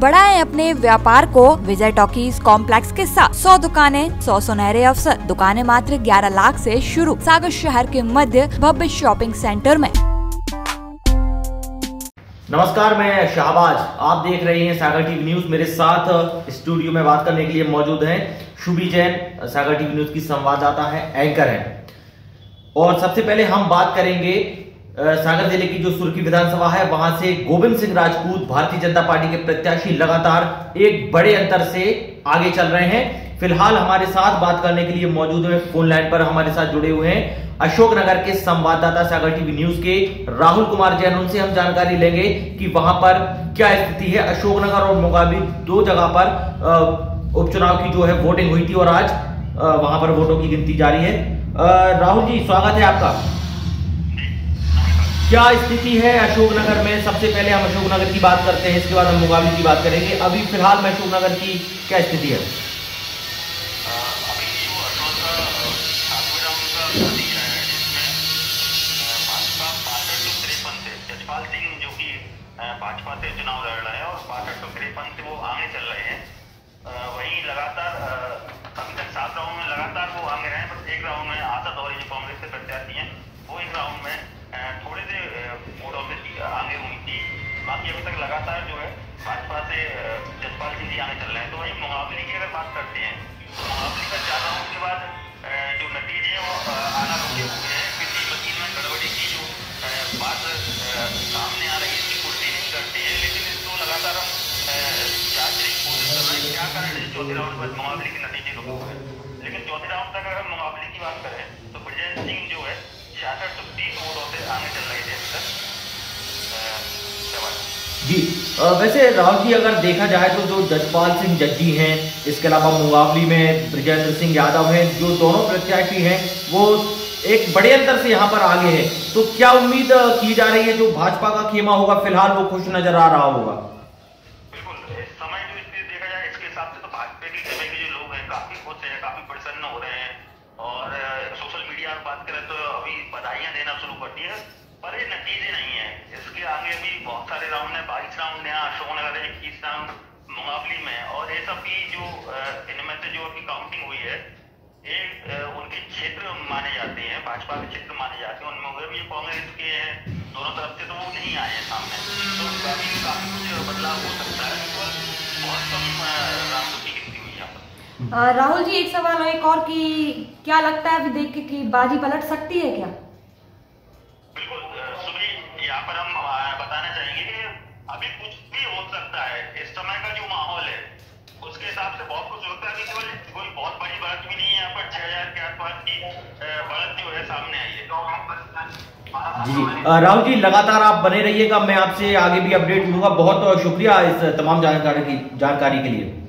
बढ़ाएं अपने व्यापार को विजय टॉकीज कॉम्प्लेक्स के साथ 100 दुकानें, 100 सुनहरे अवसर। दुकानें मात्र 11 लाख से शुरू। सागर शहर के मध्य भव्य शॉपिंग सेंटर में। नमस्कार, मैं शाहबाज, आप देख रहे हैं सागर टीवी न्यूज। मेरे साथ स्टूडियो में बात करने के लिए मौजूद हैं शुभी जैन, सागर टीवी न्यूज की संवाददाता है, एंकर है। और सबसे पहले हम बात करेंगे सागर जिले की जो सुर्खी विधानसभा है, वहां से गोविंद सिंह राजपूत भारतीय जनता पार्टी के प्रत्याशी लगातार एक बड़े अंतर से आगे चल रहे हैं। फिलहाल हमारे साथ बात करने के लिए मौजूद है, फोन लाइन पर हमारे साथ जुड़े हुए हैं अशोकनगर के संवाददाता सागर टीवी न्यूज के राहुल कुमार जैन। उनसे हम जानकारी लेंगे कि वहां पर क्या स्थिति है। अशोकनगर और मुगाबली दो जगह पर उपचुनाव की जो है वोटिंग हुई थी और आज वहां पर वोटों की गिनती जारी है। राहुल जी, स्वागत है आपका। क्या स्थिति है अशोकनगर में? सबसे पहले हम अशोकनगर की बात करते हैं, इसके बाद हम मुगाबली की बात करेंगे। अभी फिलहाल में अशोकनगर की क्या स्थिति है? जसपाल सिंह जो कि भाजपा से चुनाव लड़ रहे हैं और 6253 से वो आगे चल रहे हैं। वहीं लगातार अभी तक 7 राउंड में लगातार वो आगे रहे, बस एक राउंड में आशा दौरी जो कांग्रेस से प्रत्याशी हैं वो एक राउंड में थोड़े से वोटों से आगे हुई थी। बाकी अभी तक लगातार जो है भाजपा से जसपाल सिंह जी आगे चल रहे हैं। तो वहीं मुकाबले की अगर बात करते हैं तो मुकाबले का 4 राउंड के बाद जो नतीजे हैं वो आना रुके हुए हैं। किसी मशीन में गड़बड़ी की जो बात सामने आ रही है इसकी पुष्टि नहीं करते हैं, लेकिन इसको लगातार हम जांचने की कोशिश कर रहे हैं क्या कारण है चौथे राउंड पर मुकाबले के नतीजे रुके हुए हैं। लेकिन चौथे राउंड तक अगर मुकाबले की बात करें तो विजय सिंह जो है 6630 वोटों से आगे चल रहे थे अभी तक। जी, वैसे राहुल जी, अगर देखा जाए तो जो जसपाल सिंह जज्जी हैं, इसके अलावा मुगाबली में ब्रजेंद्र सिंह यादव हैं, जो दोनों प्रत्याशी हैं वो एक बड़े अंतर से यहाँ पर आगे हैं। तो क्या उम्मीद की जा रही है जो भाजपा का खेमा होगा फिलहाल वो खुश नजर आ रहा होगा? बिल्कुल, इस समय जो स्थिति देखा जाए इसके हिसाब से तो भाजपा के खेमे के जो लोग हैं काफी खुश हैं, काफी प्रसन्न हो रहे हैं। और सोशल मीडिया में बात करें तो अभी बधाइयां देना शुरू कर दी है, पर ये नतीजे नहीं है। इसके आगे भी बहुत सारे राउंड है, 22 राउंड है अशोकनगर, 21 राउंड मुकाबली में। और ये सब की जो इनमें से जो अभी काउंटिंग हुई है ये उनके क्षेत्र माने जाते हैं, भाजपा के क्षेत्र माने जाते हैं। उनमें भी कांग्रेस के हैं दोनों तरफ से, तो वो नहीं आए हैं सामने। तो काफी कुछ बदलाव हो सकता है, तो बहुत कम राउंड की गिनती हुई यहाँ पर। राहुल जी, एक सवाल एक और कि क्या लगता है अभी देख के कि बाजी पलट सकती है क्या? बिल्कुल सुबह यहाँ पर हम बताना चाहेंगे कि अभी कुछ भी हो सकता है। इस समय का जो माहौल है उसके हिसाब से बहुत कुछ होता है। केवल कोई बहुत बड़ी बात भी नहीं है, यहाँ पर 6000 के आसपास की बढ़त जो है सामने आई है। जी राहुल जी, लगातार आप बने रहिएगा, मैं आपसे आगे भी अपडेट लूंगा। बहुत शुक्रिया इस तमाम जानकारी के लिए।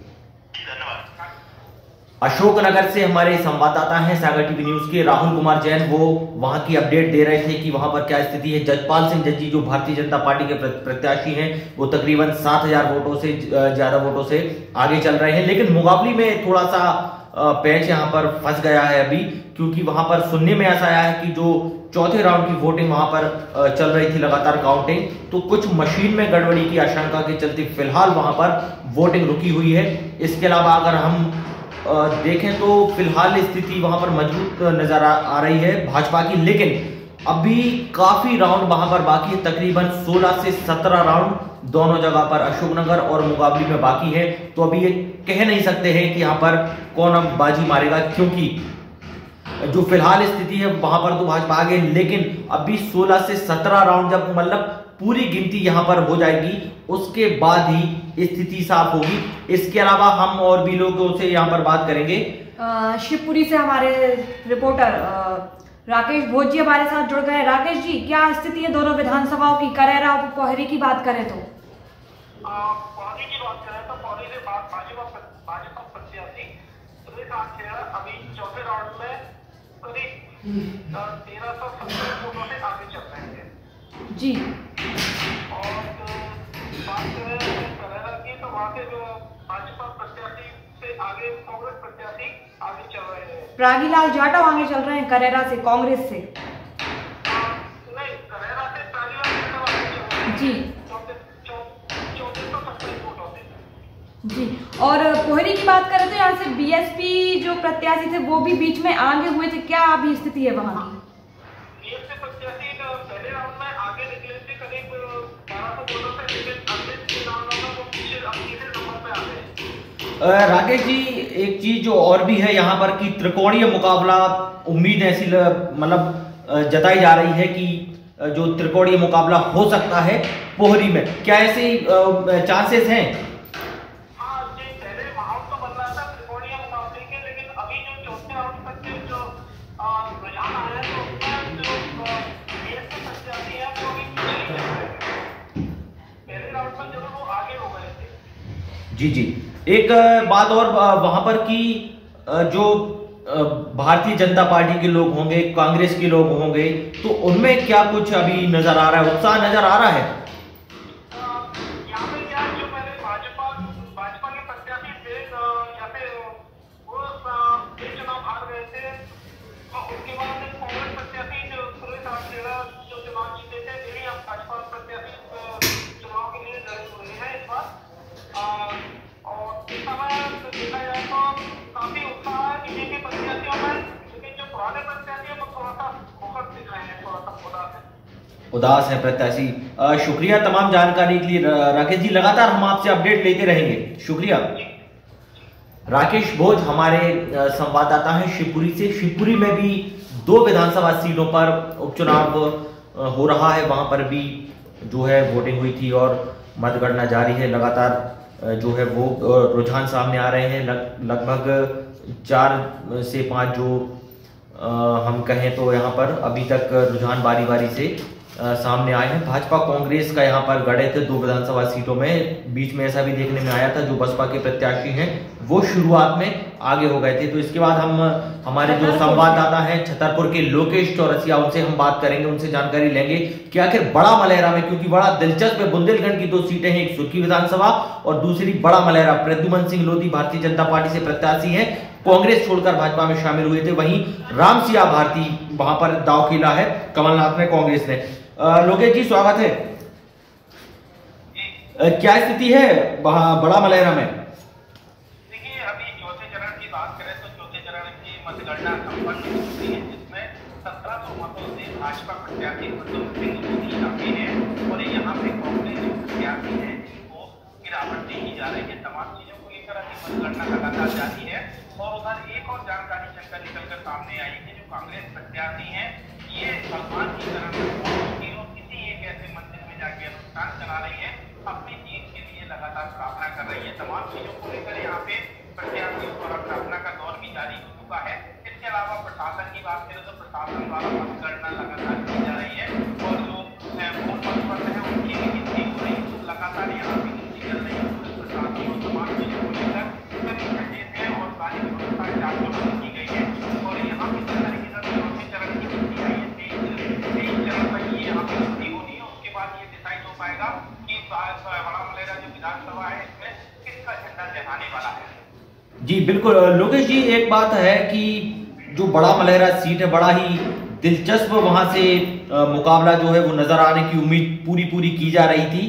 अशोकनगर से हमारे संवाददाता हैं सागर टीवी न्यूज के राहुल कुमार जैन, वो वहां की अपडेट दे रहे थे कि वहां पर क्या स्थिति है। जसपाल सिंह जज्जी जो भारतीय जनता पार्टी के प्रत्याशी हैं वो तकरीबन 7000 वोटों से ज्यादा वोटों से आगे चल रहे हैं। लेकिन मुकाबली में थोड़ा सा पैच यहां पर फंस गया है अभी, क्योंकि वहां पर सुनने में ऐसा आया है कि जो चौथे राउंड की वोटिंग वहां पर चल रही थी लगातार काउंटिंग, तो कुछ मशीन में गड़बड़ी की आशंका के चलते फिलहाल वहां पर वोटिंग रुकी हुई है। इसके अलावा अगर हम देखें तो फिलहाल स्थिति वहां पर मजबूत नजर आ रही है भाजपा की, लेकिन अभी काफी राउंड वहां पर बाकी है। तकरीबन 16 से 17 राउंड दोनों जगह पर अशोकनगर और मुगाबली में बाकी है। तो अभी ये कह नहीं सकते हैं कि यहाँ पर कौन अब बाजी मारेगा, क्योंकि जो फिलहाल स्थिति है वहां पर तो भाजपा आगे, लेकिन अभी 16 से 17 राउंड जब मतलब पूरी गिनती यहां पर हो जाएगी उसके बाद ही स्थिति साफ होगी। इसके अलावा हम और भी लोगों से यहां पर बात करेंगे। शिवपुरी से हमारे रिपोर्टर राकेश भोज जी हमारे साथ जुड़ गए। राकेश जी, क्या स्थिति है दोनों विधानसभाओं की? करेरा और पोहरी की बात करें तो पोहरी की बात करें तो पोहरी से भाजपा प्रत्याशी अभी चौथे राउंड में करीब 1370 वोटों से आगे चल रहे हैं जी। और बात करें करेरा की तो वहाँ से जो भाजपा प्रत्याशी से आगे कांग्रेस प्रत्याशी आगे चल रहे हैं। प्रागीलाल जाटव आगे चल रहे हैं करेरा से, कांग्रेस से नहीं, करेरा से प्रागीलाल जाटव आगे चल रहे हैं जी। 3427 वोटों से। जी, और पोहरी की बात करें तो यहाँ से बीएसपी जो प्रत्याशी थे वो भी बीच में आगे हुए थे, क्या अभी स्थिति है वहाँ की? बीएसपी प्रत्याशी पहले राउंड में आगे निकले थे करीब 1200 वोटों से, लेकिन अगले 3 राउंडों में वो पीछे अब तीसरे नंबर पे आ गए। राकेश जी, एक चीज जो और भी है यहाँ पर कि त्रिकोणीय मुकाबला, उम्मीद ऐसी मतलब जताई जा रही है कि जो त्रिकोणीय मुकाबला हो सकता है पोहरी में, क्या ऐसे चांसेस हैं? जी जी, एक बात और वहां पर कि जो भारतीय जनता पार्टी के लोग होंगे, कांग्रेस के लोग होंगे, तो उनमें क्या कुछ अभी नजर आ रहा है, उत्साह नजर आ रहा है? यहाँ पे क्या जो पहले भाजपा के प्रत्याशी थे या फिर वो चुनाव हार गए थे, उसके बाद कांग्रेस प्रत्याशी जो सुरेश आठखेड़ा जो चुनाव जीते थे, यही अब भाजपा प्रत्याशी चुनाव के लिए लड़ रहे हैं इस बार। और इस समय देखा जाए तो काफी उत्साह है बीजेपी प्रत्याशियों में, लेकिन जो पुराने प्रत्याशी है वो थोड़ा सा मुखर दिख रहे हैं, थोड़ा सा उदास है प्रत्याशी। शुक्रिया तमाम जानकारी के लिए राकेश जी, लगातार हम आपसे अपडेट लेते रहेंगे, शुक्रिया। राकेश भोज हमारे संवाददाता हैं शिवपुरी से। शिवपुरी में भी 2 विधानसभा सीटों पर उपचुनाव हो रहा है, वहां पर भी जो है वोटिंग हुई थी और मतगणना जारी है। लगातार जो है वो रुझान सामने आ रहे हैं। लगभग 4 से 5 जो हम कहें तो यहाँ पर अभी तक रुझान बारी बारी से सामने आए हैं। भाजपा कांग्रेस का यहाँ पर गणित 2 विधानसभा सीटों में, बीच में ऐसा भी देखने में आया था जो बसपा के प्रत्याशी हैं वो शुरुआत में आगे हो गए थे। तो इसके बाद हम हमारे जो संवाददाता हैं छतरपुर के लोकेश चौरसिया, उनसे हम बात करेंगे, उनसे जानकारी लेंगे कि आखिर बड़ा मलहरा में, क्योंकि बड़ा दिलचस्प है, बुंदेलखंड की 2 सीटें हैं, एक सुर्खी विधानसभा और दूसरी बड़ा मलहरा। प्रद्युमन सिंह लोधी भारतीय जनता पार्टी से प्रत्याशी हैं, कांग्रेस छोड़कर भाजपा में शामिल हुए थे। वहीं रामसिया भारती वहां पर दाव खेला है कमलनाथ ने, कांग्रेस ने। लोकेश जी स्वागत है। क्या स्थिति है बड़ा मलहरा में? देखिए, अभी चौथे चरण की बात करें तो चौथे चरण की मतगणना संपन्न हो गई है, जिसमें 1700 मतों से भाजपा प्रत्याशी प्रद्युमन सिंह लोधी आगे हैं और यहाँ पे कांग्रेस जो प्रत्याशी है जिनको गिरावट देखी जा रही है। तमाम चीजों को लेकर अभी मतगणना लगातार जारी है। और उधर एक और जानकारी चलकर निकलकर सामने आई है, जो कांग्रेस प्रत्याशी है ये भगवान की तरह किसी एक ऐसे मंदिर में जाके अनुष्ठान चला रही है, अपनी जीत के लिए लगातार प्रार्थना कर रही है। तमाम चीजों को लेकर यहाँ पे प्रत्याशियों द्वारा प्रार्थना का दौर भी जारी हो चुका है। इसके अलावा प्रशासन की बात करें तो प्रशासन द्वारा मतगणना लगातार की जा रही है और जो वोट मतपत्र है उनकी भी गिनती हो रही है। लगातार यहाँ पे गिनती चल रही है। प्रशासन और तमाम चीजों को लेकर सभी सचेत है और सारी व्यवस्था चाक की गई है। और यहाँ पे जिस तरीके से चौथे चरण की गिनती आई है, 23 चरण तक ये यहाँ पे गिनती होनी है। उसके बाद ये डिसाइड हो पाएगा कि बड़ा मलहरा जो विधानसभा है इसमें किसका झंडा लहराने वाला है। जी बिल्कुल लोकेश जी, एक बात है कि जो बड़ा मलहरा सीट है, बड़ा ही दिलचस्प वहां से मुकाबला जो है वो नजर आने की उम्मीद पूरी की जा रही थी।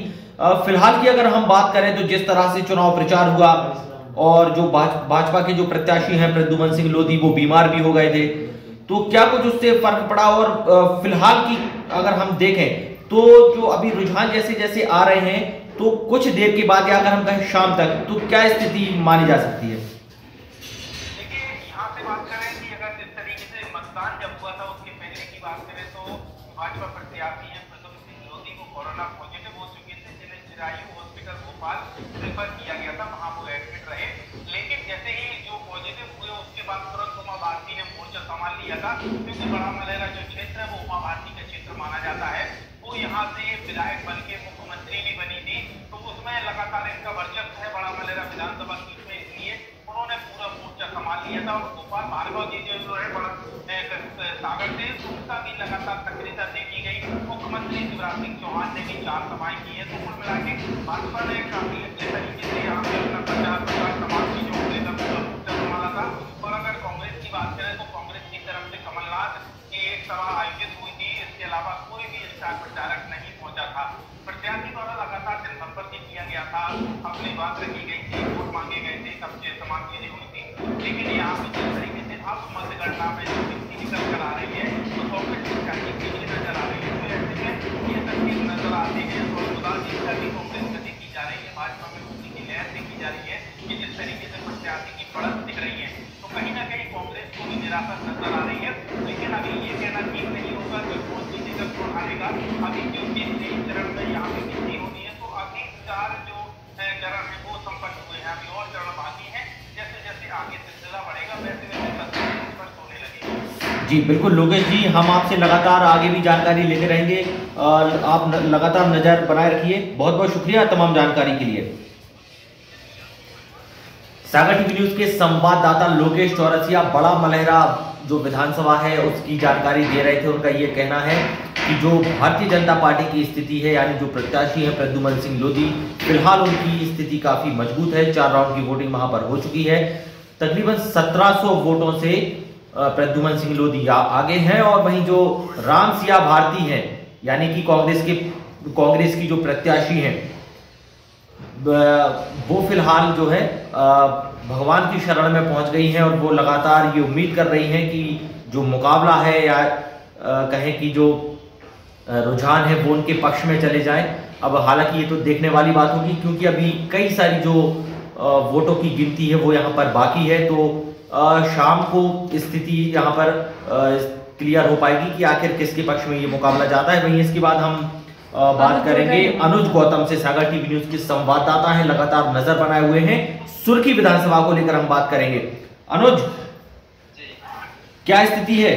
फिलहाल की अगर हम बात करें तो जिस तरह से चुनाव प्रचार हुआ और जो भाजपा के जो प्रत्याशी हैं प्रद्युमन सिंह लोधी वो बीमार भी हो गए थे, तो क्या कुछ उससे फर्क पड़ा? और फिलहाल की अगर हम देखें तो जो अभी रुझान जैसे जैसे आ रहे हैं तो कुछ देर के बाद या अगर हम कहें शाम तक, तो क्या स्थिति मानी जा सकती है? देखिए, यहाँ से बात करें कि अगर जिस तरीके से मतदान जब हुआ था उसके पहले की बात करें तो भाजपा प्रत्याशी है प्रद्युमन सिंह लोधी को कोरोना पॉजिटिव हो चुके थे, जिन्हें चिरायू हॉस्पिटल भोपाल रेफर किया गया था, वहां वो एडमिट रहे। लेकिन जैसे ही जो पॉजिटिव हुए उसके बाद तुरंत उमा भारती ने मोर्चा संभाल लिया था, क्योंकि बड़ा मलहरा जो क्षेत्र है वो उमा भारती का क्षेत्र माना जाता है। वो यहाँ से विधायक बन के मुख्यमंत्री भी बनी थी, तो उसमें लगातार इनका वर्चस्व है बड़ा मलहरा विधानसभा सीट में, इसलिए उन्होंने पूरा मोर्चा संभाल लिया था। और गोपाल भार्गव जी जो है बड़ा सागर से, उनका भी लगातार सक्रियता देखी गई। मुख्यमंत्री शिवराज सिंह चौहान ने भी 4 सभाएं की है। तो कुल मिला के भाजपा ने काफी अच्छे तरीके से यहाँ पे अपना प्रचार तमाम चीजों को लेकर पूरा मोर्चा संभाला था। और अगर कांग्रेस की बात करें तो कांग्रेस की तरफ से कमलनाथ की एक सभा आयोजित हुई थी, इसके अलावा कोई भी स्टार प्रचारक नहीं पहुंचा था। प्रत्याशी द्वारा लगातार जनसंपर्क किया गया था, अपनी बात रखी गई थी, वोट सब्जी सामान चीजें हुई थी, लेकिन यहाँ पे जिस तरीके से अब मतगणना में जो गिनती निकल कर आ रही है तो कांग्रेस की गति पीछे नजर आ रही है। तो ऐसे में ये तस्वीर नजर आती है और उदास की कांग्रेस गति की जा रही है, भाजपा में उसी की लहर देखी जा रही है कि जिस तरीके से प्रत्याशी की बढ़त दिख रही है तो कहीं ना कहीं कांग्रेस को भी निराशा नजर आ रही है। लेकिन अभी ये कहना ठीक नहीं होगा कि वोट जीते का कौन हारेगा। अभी क्योंकि तीन चरण में यहाँ पे गिनती होनी है तो अभी 4 जो चरण है वो संपन्न हुए हैं, अभी और चरण बाकी है। जैसे जैसे आगे सिलसिला बढ़ेगा वैसे वैसे तस्वीर स्पष्ट होने लगेगी। जी बिल्कुल लोकेश जी, हम आपसे लगातार आगे भी जानकारी लेते रहेंगे और आप लगातार नजर बनाए रखिए। बहुत बहुत शुक्रिया तमाम जानकारी के लिए। सागर टीवी न्यूज के संवाददाता लोकेश चौरसिया बड़ा मलहरा जो विधानसभा है उसकी जानकारी दे रहे थे। उनका ये कहना है कि जो भारतीय जनता पार्टी की स्थिति है, यानी जो प्रत्याशी है प्रद्युमन सिंह लोधी, फिलहाल उनकी स्थिति काफी मजबूत है। 4 राउंड की वोटिंग वहां पर हो चुकी है। तकरीबन 1700 वोटों से प्रद्युमन सिंह लोधी आगे हैं। और वहीं जो राम सिया भारती हैं, यानी कि कांग्रेस की जो प्रत्याशी हैं, वो फिलहाल जो है भगवान की शरण में पहुंच गई हैं और वो लगातार ये उम्मीद कर रही हैं कि जो मुकाबला है या कहें कि जो रुझान है वो उनके पक्ष में चले जाए। अब हालांकि ये तो देखने वाली बात होगी क्योंकि अभी कई सारी जो वोटों की गिनती है वो यहाँ पर बाकी है। तो शाम को स्थिति यहाँ पर क्लियर हो पाएगी कि आखिर किसके पक्ष में ये मुकाबला जाता है। वहीं इसके बाद हम बात करेंगे अनुज गौतम से, सागर टीवी न्यूज के संवाददाता हैं, लगातार नजर बनाए हुए हैं। सुर्खी विधानसभा को लेकर हम बात करेंगे। अनुज, क्या स्थिति है?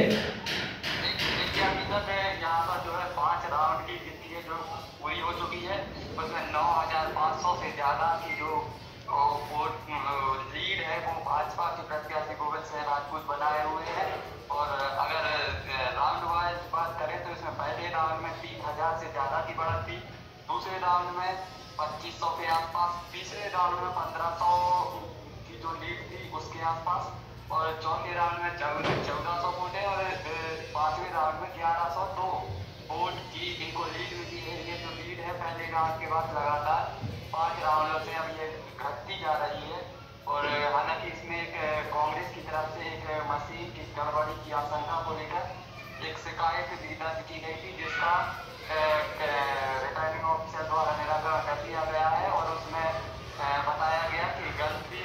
यहाँ पर जो है 5 राउंड की गिनती है जो पूरी हो चुकी है। उसमें 9500 से ज्यादा की जो लीड है वो भाजपा के प्रत्याशी गोविंद सिंह राजपूत बनाए हुए हैं। और अगर राउंड वाइज बात करें तो इसमें पहले राउंड में 3000 से ज्यादा की बढ़त थी, दूसरे राउंड में 2500 के आसपास, तीसरे राउंड में 1500 की जो लीड थी उसके आसपास, और चौथे राउंड में 1400 वोट है और 5वें राउंड में 1102 वोट की इनको लीड मिली है। ये जो लीड है पहले राउंड के बाद लगातार 5 राउंडों से अब ये घटती जा रही है। और हालांकि इसमें कांग्रेस की तरफ से एक मशीन की गड़बड़ी की आशंका को लेकर एक शिकायत भी दर्ज की गई थी, जिसका रिटर्निंग ऑफिसर द्वारा निराकरण कर दिया गया है। और उसमें बताया गया कि गलती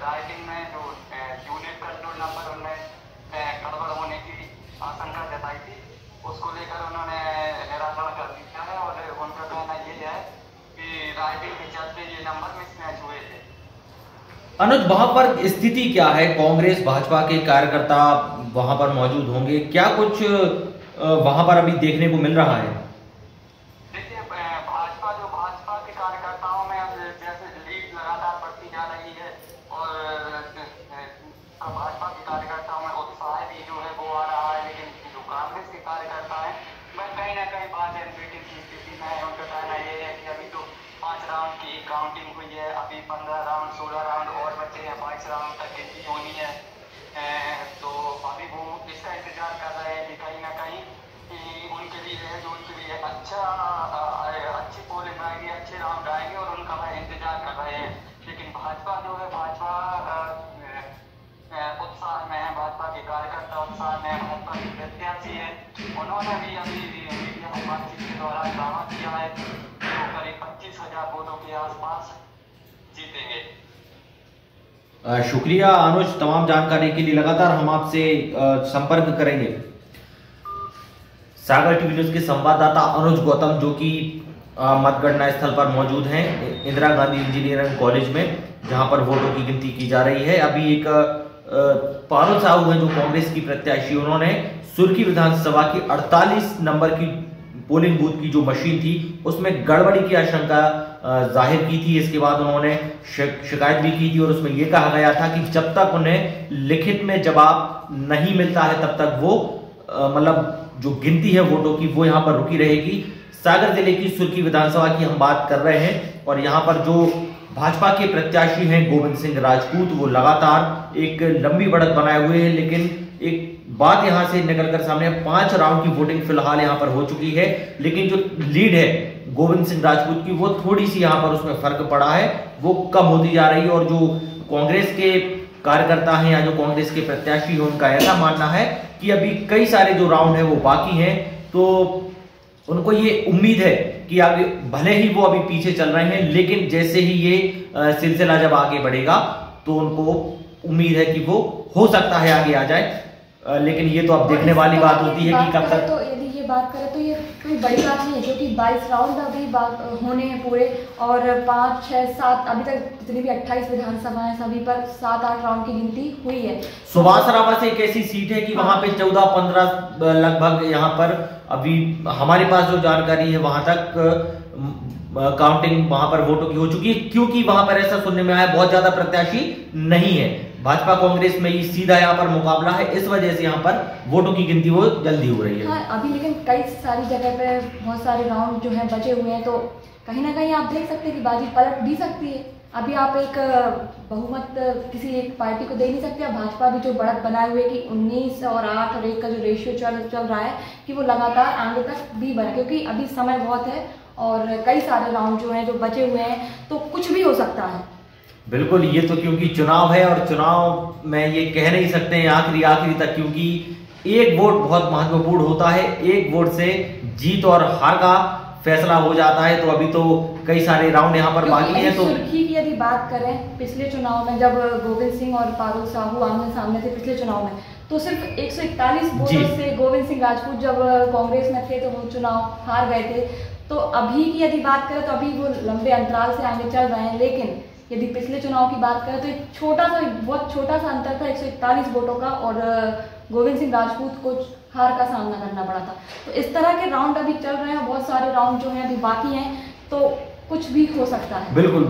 राइटिंग में जो यूनिट कंट्रोल नंबर उनमें गड़बड़ होने की आशंका जताई थी, उसको लेकर उन्होंने निराकरण कर दिया है। और उनका कहना ये है कि राइटिंग के चलते ये नंबर मिसमैच हुए थे। अनुज, वहां पर स्थिति क्या है? कांग्रेस भाजपा के कार्यकर्ता वहां पर मौजूद होंगे, क्या कुछ वहां पर अभी देखने को मिल रहा है? देखिए, भाजपा के कार्यकर्ताओं में अब जैसे लीड लगातार बढ़ती जा रही है और भाजपा के कार्यकर्ताओं में उत्साह भी जो है वो आ रहा है। लेकिन जो कांग्रेस के कार्यकर्ता है वह कहीं ना कहीं बात एनपीटी की स्थिति में है। उनका कहना ये है कि अभी तो 5 राउंड की काउंटिंग हुई है, अभी 15 राउंड 16 राउंड और बचे हैं, 22 राउंड तक गिनती होनी है। तो अभी वो इसका इंतजार कर रहे हैं कि कहीं ना कहीं उनके लिए जो उनके लिए अच्छी पोलिंग आएगी, अच्छे राउंड आएंगे और उनका वह इंतजार कर रहे हैं। लेकिन भाजपा जो है भाजपा उत्साह में है, भाजपा के कार्यकर्ता उत्साह में, भाजपा के प्रत्याशी है, उन्होंने भी अभी मीडिया से बातचीत के दौरान दावा किया है जो करीब 25,000 वोटों के आसपास जीतेंगे। शुक्रिया अनुज, तमाम जानकारी के लिए लगातार हम आपसे संपर्क करेंगे। सागर टीवी न्यूज के संवाददाता अनुज गौतम जो कि मतगणना स्थल पर मौजूद हैं इंदिरा गांधी इंजीनियरिंग कॉलेज में, जहां पर वोटों की गिनती की जा रही है। अभी एक पारुल साहू है जो कांग्रेस की प्रत्याशी, उन्होंने सुर्खी विधानसभा की 48 नंबर की पोलिंग बूथ की जो मशीन थी उसमें गड़बड़ी की आशंका जाहिर की थी। इसके बाद उन्होंने शिकायत भी की थी और उसमें यह कहा गया था कि जब तक उन्हें लिखित में जवाब नहीं मिलता है तब तक वो मतलब जो गिनती है वोटों की वो यहाँ पर रुकी रहेगी। सागर जिले की सुर्खी विधानसभा की हम बात कर रहे हैं और यहाँ पर जो भाजपा के प्रत्याशी हैं गोविंद सिंह राजपूत, वो लगातार एक लंबी बढ़त बनाए हुए हैं। लेकिन एक बात यहां से निकलकर सामने 5 राउंड की वोटिंग फिलहाल यहां पर हो चुकी है, लेकिन जो लीड है गोविंद सिंह राजपूत की वो थोड़ी सी यहां पर उसमें फर्क पड़ा है, वो कम होती जा रही है। और जो कांग्रेस के कार्यकर्ता हैं या जो कांग्रेस के प्रत्याशी हैं उनका ऐसा मानना है कि अभी कई सारे जो राउंड है वो बाकी हैं, तो उनको ये उम्मीद है कि आगे भले ही वो अभी पीछे चल रहे हैं, लेकिन जैसे ही ये सिलसिला जब आगे बढ़ेगा तो उनको उम्मीद है कि वो हो सकता है आगे आ जाए। लेकिन ये तो अब देखने वाली बात होती है कि कब तक। तो यदि ये बात करें तो ये कोई बड़ी बात नहीं है, क्योंकि 22 राउंड अभी होने हैं पूरे, और 5, 6, 7 अभी तक जितनी भी 28 विधानसभाएं सभी पर 7-8 राउंड की गिनती हुई है। सुभाष रावत से एक ऐसी सीट है कि वहां पे 14-15 लगभग यहाँ पर अभी हमारे पास जो जानकारी है वहां तक काउंटिंग वहां पर वोटों की हो चुकी है, क्योंकि वहां पर ऐसा सुनने में आया बहुत ज्यादा प्रत्याशी नहीं है। भाजपा कांग्रेस में ही सीधा यहाँ पर मुकाबला है, इस वजह से यहाँ पर वोटों की गिनती वो जल्दी हो रही है। हाँ, अभी लेकिन कई सारी जगह पे बहुत सारे राउंड जो है बचे हुए हैं, तो कहीं ना कहीं आप देख सकते हैं कि बाजी पलट भी सकती है। अभी आप एक बहुमत किसी एक पार्टी को दे नहीं सकते। अब भाजपा भी जो बढ़त बनाए हुए कि 19 और 8 और 1 का जो रेशियो चल रहा है कि वो लगातार आगे तक भी बढ़े, क्योंकि अभी समय बहुत है और कई सारे राउंड जो हैं जो बचे हुए हैं, तो कुछ भी हो सकता है। बिल्कुल, ये तो क्योंकि चुनाव है और चुनाव में ये कह नहीं सकते हैं आखिरी तक, क्योंकि एक वोट बहुत महत्वपूर्ण होता है। एक वोट से जीत और हार का फैसला हो जाता है। तो अभी तो कई सारे राउंड यहाँ पर बाकी हैं। तो सुर्खी की यदि बात करें, पिछले चुनाव में जब गोविंद सिंह और फारूक साहू आमने सामने थे पिछले चुनाव में, तो सिर्फ 141 वोटों से गोविंद सिंह राजपूत जब कांग्रेस में थे तो वो चुनाव हार गए थे। तो अभी की यदि बात करें तो अभी वो लंबे अंतराल से आगे चल रहे हैं, लेकिन यदि पिछले चुनाव की बात करें तो एक बहुत छोटा सा अंतर था 141 वोटों का, और गोविंद सिंह राजपूत को हार का सामना करना पड़ा था। तो इस तरह के राउंड अभी चल रहे हैं, बहुत सारे राउंड जो हैं अभी बाकी हैं, तो कुछ भी हो सकता है। बिल्कुल,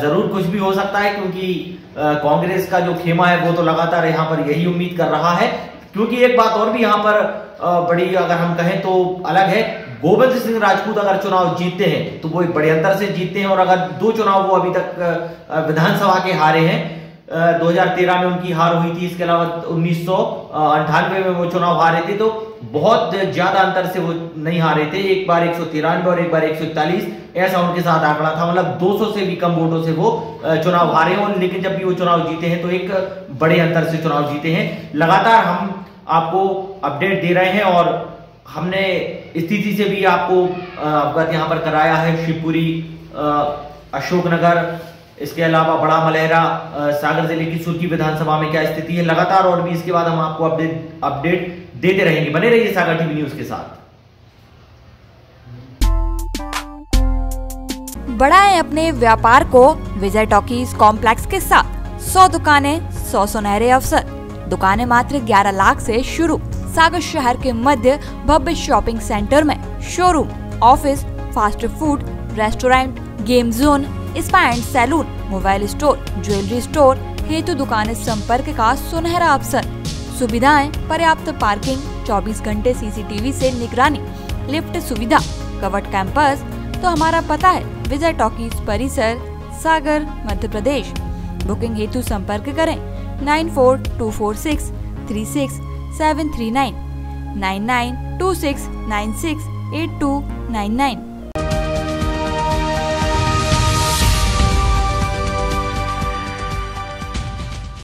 जरूर कुछ भी हो सकता है, क्योंकि कांग्रेस का जो खेमा है वो तो लगातार यहाँ पर यही उम्मीद कर रहा है। क्योंकि एक बात और भी यहाँ पर बड़ी अगर हम कहें तो अलग है, गोविंद सिंह राजपूत अगर चुनाव जीतते हैं तो वो एक बड़े अंतर से जीतते हैं, और अगर 2 चुनाव वो अभी तक विधानसभा के हारे हैं, 2013 में उनकी हार हुई थी, इसके अलावा 1998 में वो चुनाव हारे थे, तो बहुत ज्यादा अंतर से वो नहीं हारे थे। एक बार 193 और एक बार 141 ऐसा उनके साथ आंकड़ा था, मतलब 200 से भी कम वोटों से वो चुनाव हारे हैं। लेकिन जब भी वो चुनाव जीते हैं तो एक बड़े अंतर से चुनाव जीते हैं। लगातार हम आपको अपडेट दे रहे हैं और हमने स्थिति से भी आपको अवगत यहाँ पर कराया है। शिवपुरी, अशोकनगर, इसके अलावा बड़ा मलहरा, सागर जिले की सुर्खी विधानसभा में क्या स्थिति है, लगातार और भी इसके बाद हम आपको अपडेट देते रहेंगे। बने रहिए सागर टीवी न्यूज के साथ। बढ़ाएं अपने व्यापार को विजय टॉकीज कॉम्प्लेक्स के साथ। 100 दुकानें, 100 सुनहरे अवसर। दुकानें मात्र 11 लाख से शुरू। सागर शहर के मध्य भव्य शॉपिंग सेंटर में showroom, office, fast food, restaurant, game zone, spa and salon, mobile store, jewellery store हेतु दुकानें संपर्क का सुनहरा अवसर। सुविधाएं, पर्याप्त पार्किंग, 24 घंटे CCTV से निगरानी, लिफ्ट सुविधा, कवर्ड कैंपस। तो हमारा पता है विजय टॉकीज परिसर, सागर, मध्य प्रदेश। बुकिंग हेतु संपर्क करें 9424636739, 9926968299।